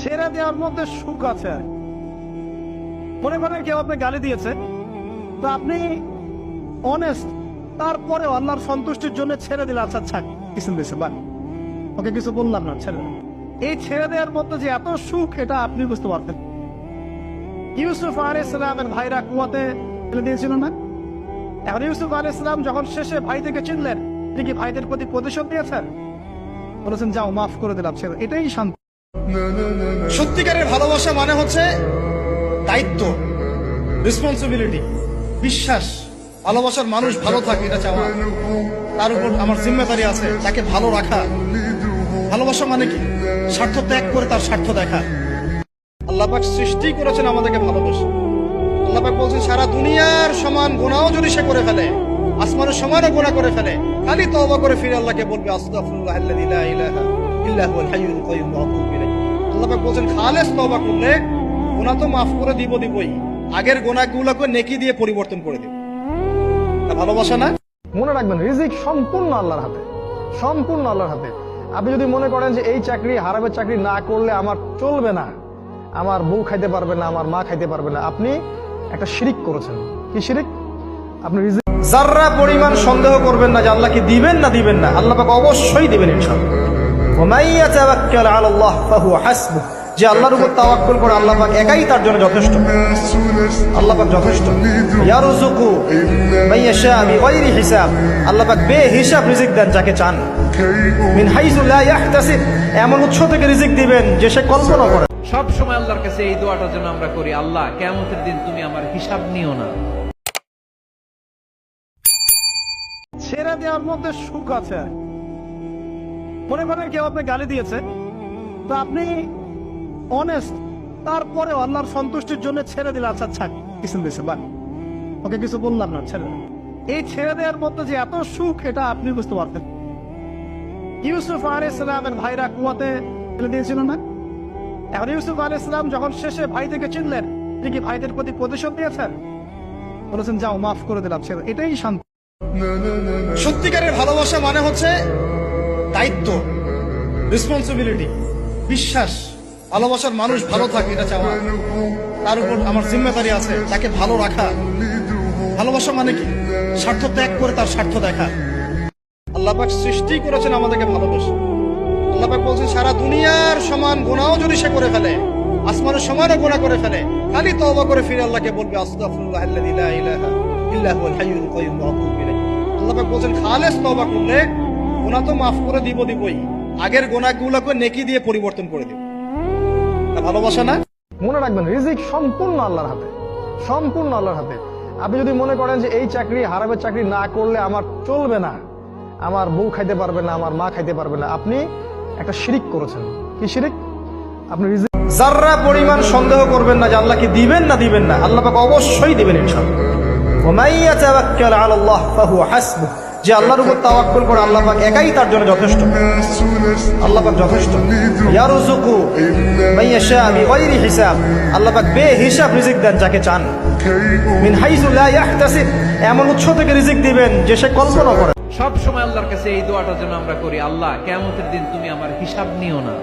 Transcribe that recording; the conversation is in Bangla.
ছেড়ে দেওয়ার মধ্যে সুখ আছে। মনে করেন কেউ আপনি গালি দিয়েছে, তো আপনি অনেস্ট, তারপরে আল্লাহর সন্তুষ্টির জন্য ছেড়ে দিলে, আচ্ছা ছাড়, কিছু দিয়েছে বা ওকে কিছু বললাম না, ছেড়ে দিলাম। এই ছেড়ে দেওয়ার মধ্যে যে এত সুখ, এটা আপনি বুঝতে পারতেন। ইউসুফ আলাইহিস সালামের ভাইরা কুয়াতে ফেলে দিয়েছিল না? এখন ইউসুফ আলাইহিস সালাম যখন শেষে ভাই থেকে চিনলেন, তিনি কি ভাইদের প্রতি প্রতিশোধ দিয়েছেন? বলেছেন যাও মাফ করে দিলাম, ছেড়ে। এটাই শান্তি। সত্যিকারের ভালোবাসা মানে হচ্ছে দায়িত্ব, রেসপন্সিবিলিটি, বিশ্বাস। ভালোবাসার মানুষ ভালো থাকে এটা চাওয়া, তার উপর আমার জিম্মেদারি আছে তাকে ভালো রাখা। ভালোবাসা মানে কি? স্বার্থ ত্যাগ করে তার স্বার্থ দেখা। আল্লাহ পাক সৃষ্টি করেছেন আমাদেরকে ভালোবেসে। আল্লাহ পাক বলছেন সারা দুনিয়ার সমান গুনাহও যদি সে করে ফেলে, আসমানের সমানও গুনাহ করে ফেলে, খালি তওবা করে ফিরে আল্লাহকে বলবে আস্তাগফিরুল্লাহাল্লাযী লা ইলাহা ইল্লা হুয়াল হাইয়ুল কাইয়্যুম ওয়া আতুবু ইলাইহি। আল্লাহ পাক বলছেন খালেস তওবা করলে গুনাহ তো মাফ করে দিবই, আগের গুনাহগুলোকে নেকি দিয়ে পরিবর্তন করে দিব। তা ভালোবাসা না? মনে রাখবেন, রিজিক সম্পূর্ণ আল্লাহর হাতে, সম্পূর্ণ আল্লাহর হাতে। আপনি যদি মনে করেন যে এই চাকরি, হারামের চাকরি না করলে আমার চলবে না, আমার বউ খাইতে পারবে না, আমার মা খাইতে পারবে না, আপনি একটা শিরিক করেছেন। কি শিরিক? আপনি রিজিক যাররা পরিমাণ সন্দেহ করবেন না যে আল্লাহ কি দিবেন না দিবেন না, আল্লাহ পাক অবশ্যই দিবেন ইনশাআল্লাহ। ওয়া মান ইয়াতাওয়াক্কাল আলাল্লাহ ফাহুয়া হাসবুহ, যে আল্লাহর উপর তাওয়াক্কুল করে আল্লাহ পাক একাই তার জন্য যথেষ্ট। আল্লাহ পাক যথেষ্ট। ইয়ারযুকু মান ইয়াশা বিগাইরি হিসাব, আল্লাহ পাক বেহিসাব রিজিক দেন যাকে চান। মিন হাইসু লা ইয়াহতাসিব, এমন উৎস থেকে রিজিক দিবেন যে সে কল্পনা করে। সব সময় আল্লাহর কাছে এই দোয়াটা যেন আমরা করি, আল্লাহ কিয়ামতের দিন তুমি আমার হিসাব নিও না। ছেড়ে দেওয়ার মধ্যে সুখ আছে। মনে করেন কেউ আপনি গালি দিয়েছে, তো আপনি অনেস্ট, তারপরে আল্লাহর সন্তুষ্টির জন্য ছেড়ে দিলে, আচ্ছা ছাড়, কিছু দিয়েছে বা ওকে কিছু বললাম না, ছেড়ে দিলাম। এই ছেড়ে দেওয়ার মধ্যে যে এত সুখ, এটা আপনি বুঝতে পারতেন। ইউসুফ আলাইহিস সালামের ভাইরা কুয়াতে ফেলে দিয়েছিল না? এখন ইউসুফ আলাইহিস সালাম যখন শেষে ভাই থেকে চিনলেন, তিনি কি ভাইদের প্রতি প্রতিশোধ দিয়েছেন? বলেছেন যাও মাফ করে দিলাম, ছেড়ে। এটাই শান্তি। সত্যিকারের ভালোবাসা মানে হচ্ছে দায়িত্ব, রেসপন্সিবিলিটি, বিশ্বাস। ভালোবাসার মানুষ ভালো থাকে এটা চাওয়া, তার উপর আমার জিম্মেদারি আছে তাকে ভালো রাখা। ভালোবাসা মানে কি? স্বার্থ ত্যাগ করে তার স্বার্থ দেখা। আল্লাহ পাক সৃষ্টি করেছেন আমাদেরকে ভালোবেসে। আল্লাহ পাক বলছেন সারা দুনিয়ার সমান গুনাহও যদি সে করে ফেলে, আসমানের সমানও গুনাহ করে ফেলে, খালি তওবা করে ফিরে আল্লাহকে বলবে আস্তাগফিরুল্লাহাল্লাযী লা ইলাহা ইল্লা হুয়াল হাইয়ুল কাইয়্যুম ওয়া আতুবু ইলাইহি। আল্লাহ পাক বলছেন খালেস তওবা করলে গুনাহ তো মাফ করে দিবই, আগের গুনাহগুলোকে নেকি দিয়ে পরিবর্তন করে দিব। তা ভালোবাসা না? মনে রাখবেন, রিজিক সম্পূর্ণ আল্লাহর হাতে, সম্পূর্ণ আল্লাহর হাতে। আপনি যদি মনে করেন যে এই চাকরি, হারামের চাকরি না করলে আমার চলবে না, আমার বউ খাইতে পারবে না, আমার মা খাইতে পারবে না, আপনি একটা শিরিক করেছেন। কি শিরিক? আপনি রিজিক যাররা পরিমাণ সন্দেহ করবেন না যে আল্লাহ কি দিবেন না দিবেন না, আল্লাহ পাক অবশ্যই দিবেন ইনশাআল্লাহ। ওয়া মান ইয়াতাওয়াক্কাল আলাল্লাহ ফাহুয়া হাসবুহ, যে আল্লাহর উপর তাওয়াক্কুল করে আল্লাহ পাক একাই তার জন্য যথেষ্ট। আল্লাহ পাক যথেষ্ট। ইয়ারযুকু মান ইয়াশা বিগাইরি হিসাব, আল্লাহ পাক বেহিসাব রিজিক দেন যাকে চান। মিন হাইসু লা ইয়াহতাসিব, এমন উৎস থেকে রিজিক দিবেন যে সে কল্পনা করে। সব সময় আল্লাহর কাছে এই দোয়াটা যেন আমরা করি, আল্লাহ কিয়ামতের দিন তুমি আমার হিসাব নিও না।